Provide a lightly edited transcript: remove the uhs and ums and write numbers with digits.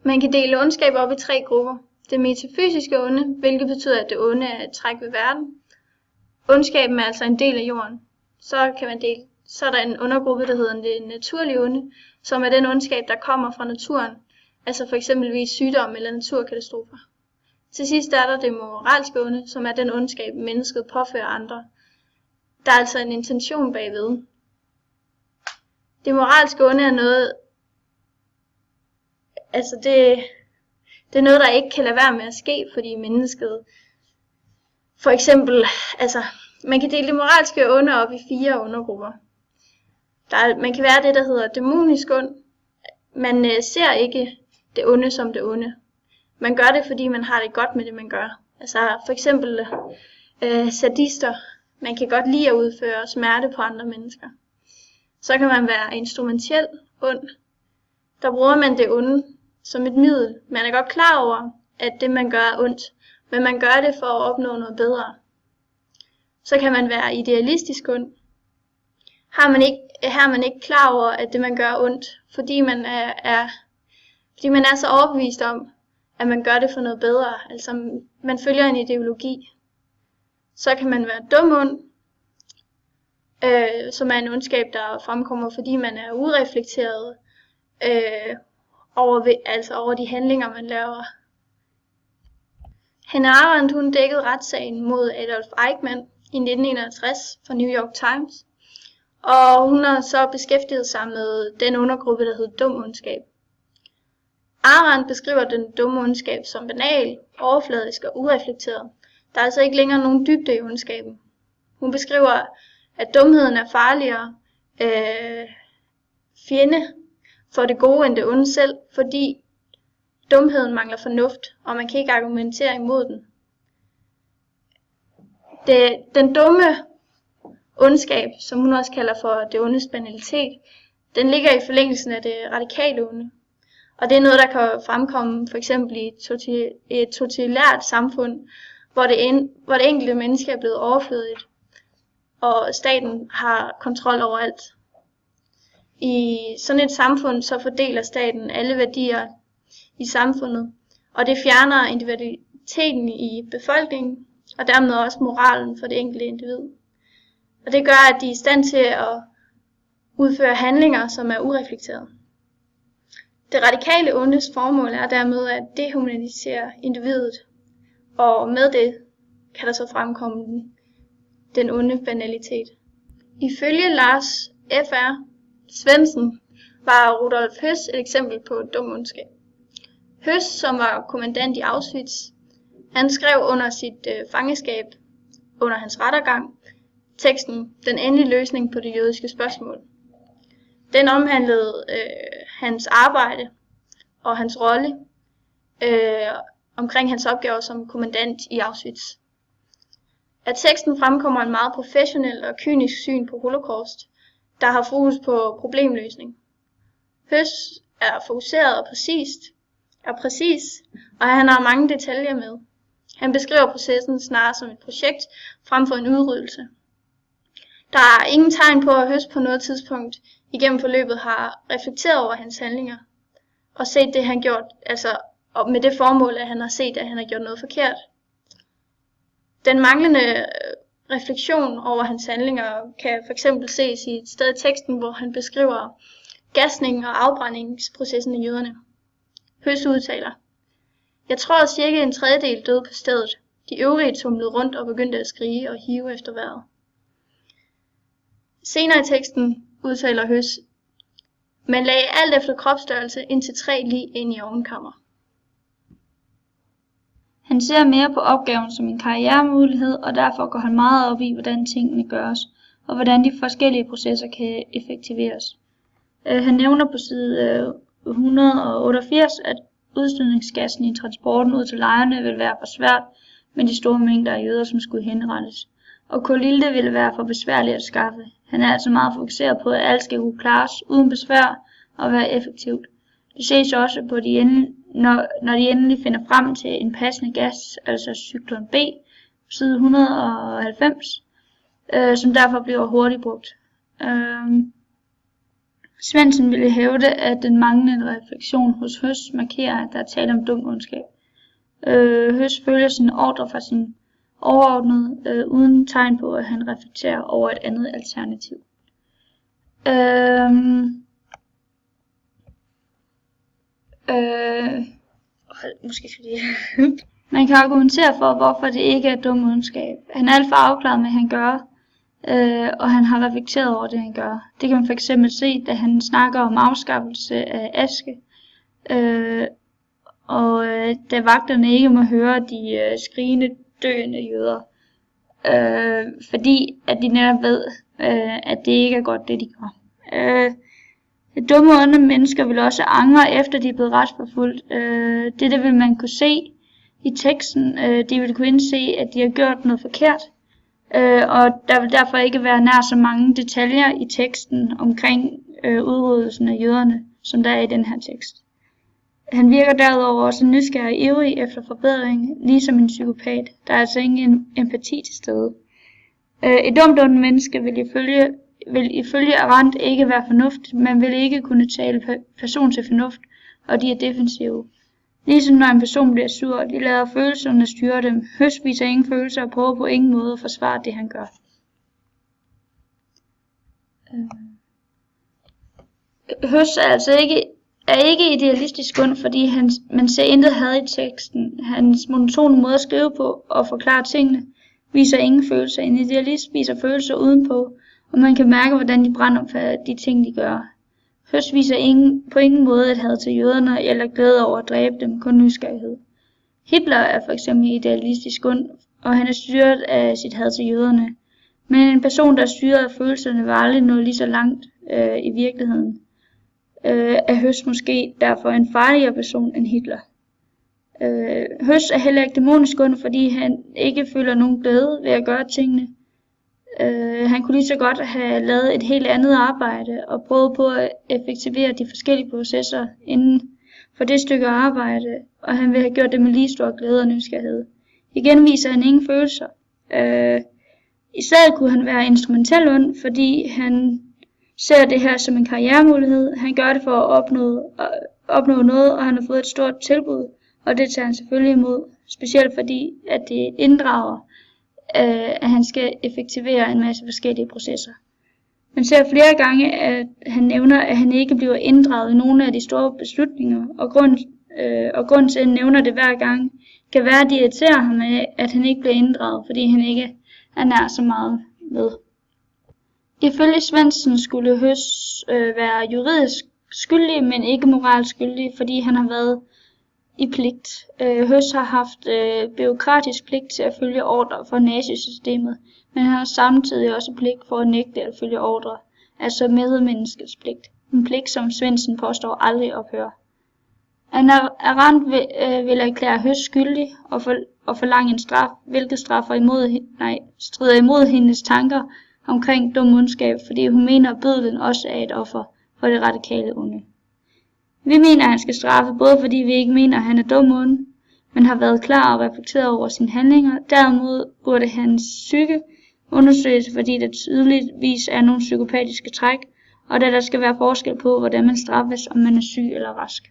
Man kan dele ondskab op i 3 grupper. Det metafysiske onde, hvilket betyder, at det onde er et træk ved verden. Ondskaben er altså en del af jorden. Så er der en undergruppe, der hedder det naturlige onde, som er den ondskab, der kommer fra naturen, altså for eksempelvis sygdom eller naturkatastrofer. Til sidst er der det moralske onde, som er den ondskab, mennesket påfører andre. Der er altså en intention bagved. Det moralske onde er noget, det er noget, der ikke kan lade være med at ske, fordi mennesket, for eksempel, man kan dele det moralske onde op i 4 undergrupper. Man kan være det, der hedder dæmonisk ond. Man ser ikke det onde som det onde. Man gør det, fordi man har det godt med det, man gør. For eksempel sadister. Man kan godt lide at udføre smerte på andre mennesker. Så kan man være instrumentel ond. Der bruger man det onde som et middel. Man er godt klar over, at det man gør er ondt, men man gør det for at opnå noget bedre. Så kan man være idealistisk ond. Her er man ikke klar over, at det man gør er ondt, fordi man er så overbevist om, at man gør det for noget bedre. Altså man følger en ideologi. Så kan man være dum ond, som er en ondskab, der fremkommer, fordi man er ureflekteret over de handlinger, man laver. Hannah Arendt, hun dækkede retssagen mod Adolf Eichmann i 1961 for New York Times, og hun har så beskæftiget sig med den undergruppe, der hedder dum ondskab. Arendt beskriver den dumme ondskab som banal, overfladisk og ureflekteret. Der er altså ikke længere nogen dybde i ondskaben. Hun beskriver, at dumheden er farligere fjende for det gode end det onde selv, fordi dumheden mangler fornuft, og man kan ikke argumentere imod den. Den dumme ondskab, som hun også kalder for det ondes banalitet, den ligger i forlængelsen af det radikale onde. Og det er noget, der kan fremkomme for eksempel i et totalitært samfund, hvor det enkelte menneske er blevet overflødigt, og staten har kontrol over alt. I sådan et samfund så fordeler staten alle værdier i samfundet, og det fjerner individualiteten i befolkningen, og dermed også moralen for det enkelte individ. Og det gør, at de er i stand til at udføre handlinger, som er ureflekterede. Det radikale ondes formål er dermed at dehumanisere individet, og med det kan der så fremkomme den onde banalitet. Ifølge Lars F.R. Svendsen var Rudolf Høss et eksempel på dum ondskab. Høss, som var kommandant i Auschwitz, han skrev under sit fangeskab, under hans rettergang, teksten Den endelige løsning på det jødiske spørgsmål. Den omhandlede hans arbejde og hans rolle omkring hans opgaver som kommandant i Auschwitz. Af teksten fremkommer en meget professionel og kynisk syn på holocaust, der har fokus på problemløsning. Høss er fokuseret og præcis, og han har mange detaljer med. Han beskriver processen snarere som et projekt frem for en udryddelse. Der er ingen tegn på, at Høss på noget tidspunkt igennem forløbet har reflekteret over hans handlinger og set det, han gjort, og med det formål, at han har set, at han har gjort noget forkert. Den manglende refleksion over hans handlinger kan f.eks. ses i et sted i teksten, hvor han beskriver gasning og afbrændingsprocessen af jøderne. Høss udtaler: Jeg tror, at cirka en tredjedel døde på stedet. De øvrige tumlede rundt og begyndte at skrige og hive efter vejret. Senere i teksten udtaler Høss: Man lagde alt efter kropsstørrelse indtil 3 lig ind i ovenkammer. Han ser mere på opgaven som en karrieremulighed, og derfor går han meget op i, hvordan tingene gøres, og hvordan de forskellige processer kan effektiveres. Han nævner på side 188, at udstødningsgassen i transporten ud til lejrene ville være for svært med de store mængder af jøder, som skulle henrettes, og kolilte ville være for besværligt at skaffe. Han er altså meget fokuseret på, at alt skal kunne klares uden besvær og være effektivt. Det ses også på når de endelig finder frem til en passende gas, altså cyklon B, på side 190, som derfor bliver hurtigt brugt. Svendsen ville hævde, at den manglende refleksion hos Høs markerer, at der er tale om dum ondskab. Høs følger sine ordre fra sin overordnede, uden tegn på, at han reflekterer over et andet alternativ. Måske skal det. Man kan argumentere for, hvorfor det ikke er dum ondskab. Han er alt for afklaret med, hvad han gør, og han har reflekteret over det, han gør. Det kan man fx se, da han snakker om afskaffelse af aske, og da vagterne ikke må høre de skrigende, døende jøder, fordi at de netop ved, at det ikke er godt, det de gør. Dumme onde mennesker vil også angre, efter de er blevet retsforfulgt. Det vil man kunne se i teksten. De vil kunne indse, at de har gjort noget forkert. Og der vil derfor ikke være nær så mange detaljer i teksten omkring udryddelsen af jøderne, som der er i den her tekst. Han virker derudover også nysgerrig og ivrig efter forbedring, ligesom en psykopat. Der er altså ingen empati til stede. Et dumt ondt menneske vil ifølge Arendt ikke være fornuftigt, man vil ikke kunne tale person til fornuft, og de er defensive. Ligesom når en person bliver sur, de lader følelserne styre dem. Høs viser ingen følelser og prøver på ingen måde at forsvare det, han gør. Høs er altså ikke idealistisk ond, fordi man ser intet had i teksten. Hans monotone måde at skrive på og forklare tingene viser ingen følelser. En idealist viser følelser udenpå, og man kan mærke, hvordan de brænder for de ting, de gør. Høs viser på ingen måde et had til jøderne eller glæde over at dræbe dem, kun nysgerrighed. Hitler er for eksempel idealistisk ond, og han er styret af sit had til jøderne. Men en person, der er styret af følelserne, vil aldrig nå lige så langt i virkeligheden. Er Høs måske derfor en farligere person end Hitler. Høs er heller ikke dæmonisk ond, fordi han ikke føler nogen glæde ved at gøre tingene. Han kunne lige så godt have lavet et helt andet arbejde og prøvet på at effektivere de forskellige processer inden for det stykke arbejde, og han ville have gjort det med lige stor glæde og nysgerrighed. Igen viser han ingen følelser. I stedet kunne han være instrumentel ond, fordi han ser det her som en karrieremulighed. Han gør det for at opnå noget, og han har fået et stort tilbud, og det tager han selvfølgelig imod, specielt fordi at det inddrager, at han skal effektivere en masse forskellige processer. Man ser flere gange, at han nævner, at han ikke bliver inddraget i nogle af de store beslutninger, og grund til, at han nævner det hver gang, kan være, at det irriterer ham af, at han ikke bliver inddraget, fordi han ikke er nær så meget med. Ifølge Svendsen skulle Høs være juridisk skyldig, men ikke moralsk skyldig, fordi han har været i pligt. Høs har haft bureaukratisk pligt til at følge ordre fra nazisystemet, men han har samtidig også pligt for at nægte at følge ordre, altså medmenneskets pligt. En pligt, som Svendsen påstår aldrig ophører. Arendt vil erklære Høs skyldig og forlange en straf, hvilket strider imod hendes tanker omkring dum ondskab, fordi hun mener, at bødlen også er et offer for det radikale onde. Vi mener, at han skal straffe, både fordi vi ikke mener, at han er dum ond, men har været klar og reflekteret over sine handlinger. Derimod burde hans psyke undersøges, fordi der tydeligvis er nogle psykopatiske træk, og da der skal være forskel på, hvordan man straffes, om man er syg eller rask.